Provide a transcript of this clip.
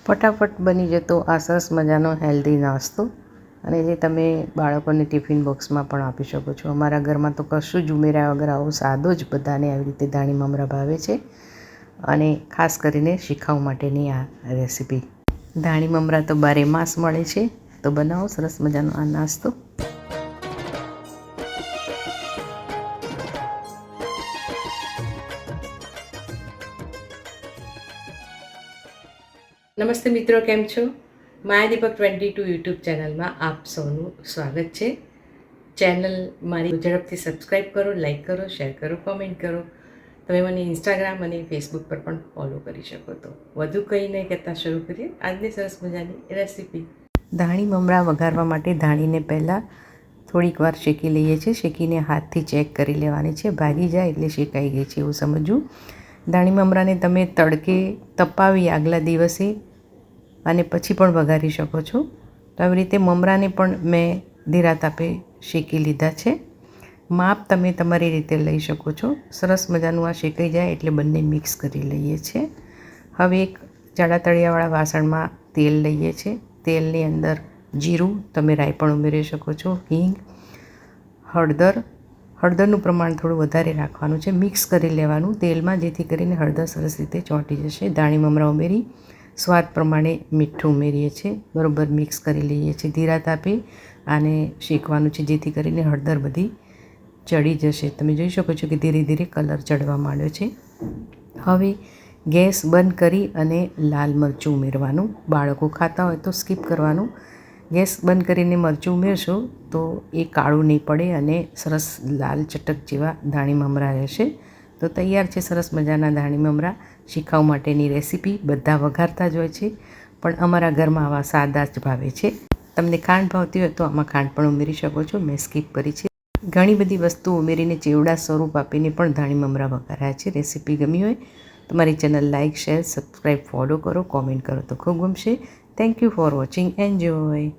ફટાફટ બની જતો આ સરસ મજાનો હેલ્ધી નાસ્તો, અને જે તમે બાળકોને ટિફિન બોક્સમાં પણ આપી શકો છો. અમારા ઘરમાં તો કશું જ ઉમેર્યા વગર આવો સાદો જ બધાને આવી રીતે દાણી મમરા ભાવે છે, અને ખાસ કરીને શિખાઉ માટેની આ રેસીપી. દાણી મમરા તો બારે માસ મળે છે, તો બનાવો સરસ મજાનો આ નાસ્તો. નમસ્તે મિત્રો, કેમ છો? માયાદીપક 22 યુટ્યુબ ચેનલમાં આપ સૌનું સ્વાગત છે. ચેનલ મારી ઝડપથી સબસ્ક્રાઈબ કરો, લાઈક કરો, શેર કરો, કોમેન્ટ કરો. તમે મને ઇન્સ્ટાગ્રામ અને ફેસબુક પર પણ ફોલો કરી શકો. તો વધુ કંઈ નહીં કહેતા શરૂ કરીએ આજની સરસ મજાની રેસીપી. દાણી મમરા વઘારવા માટે દાણીને પહેલાં થોડીક વાર શેકી લઈએ છીએ. શેકીને હાથથી ચેક કરી લેવાની છે. ભાગી જાય એટલે શેકાઈ ગઈ છે એવું સમજવું. દાણી મમરાને તમે તડકે તપાવી આગલા દિવસે અને પછી પણ વઘારી શકો છો. તો આવી રીતે મમરાને પણ મેં ધીરા તાપે શેકી લીધા છે. માપ તમે તમારી રીતે લઈ શકો છો. સરસ મજાનું આ શેકાઈ જાય એટલે બંને મિક્સ કરી લઈએ છીએ. હવે એક જાડા તળિયાવાળા વાસણમાં તેલ લઈએ છીએ. તેલની અંદર જીરું, તમે રાઈ પણ ઉમેરી શકો છો, હિંગ, હળદરનું પ્રમાણ થોડું વધારે રાખવાનું છે. મિક્સ કરી લેવાનું તેલમાં, જેથી કરીને હળદર સરસ રીતે ચોંટી જશે. દાણી મમરા ઉમેરી સ્વાદ પ્રમાણે મીઠું ઉમેરીએ છીએ. બરાબર મિક્સ કરી લઈએ છીએ. ધીરા તાપે આને શેકવાનું છે, જેથી કરીને હળદર બધી ચડી જશે. તમે જોઈ શકો છો કે ધીરે ધીરે કલર ચડવા માંડ્યો છે. હવે ગેસ બંધ કરી અને લાલ મરચું ઉમેરવાનું. બાળકો ખાતા હોય તો સ્કીપ કરવાનું. ગેસ બંધ કરીને મરચું ઉમેરશો તો એ કાળું નહીં પડે અને સરસ લાલ ચટક જેવા દાણી મમરા રહેશે. તો તૈયાર છે સરસ મજાના દાણી મમરા. શિખાઉ માટેની રેસીપી. બધા વઘારતા જ હોય છે, પણ અમારા ઘરમાં આવા સાદા જ ભાવે છે. તમને ખાંડ ભાવતી હોય તો આમાં ખાંડ પણ ઉમેરી શકો છો. મેં સ્કીપ કરી છે. ઘણી બધી વસ્તુ ઉમેરીને ચેવડા સ્વરૂપ આપીને પણ દાણી મમરા વઘાર્યા છે. રેસીપી ગમી હોય તો મારી channel like, share, subscribe, follow કરો, કોમેન્ટ કરો તો ખૂબ ગમશે. Thank you for watching. Enjoy.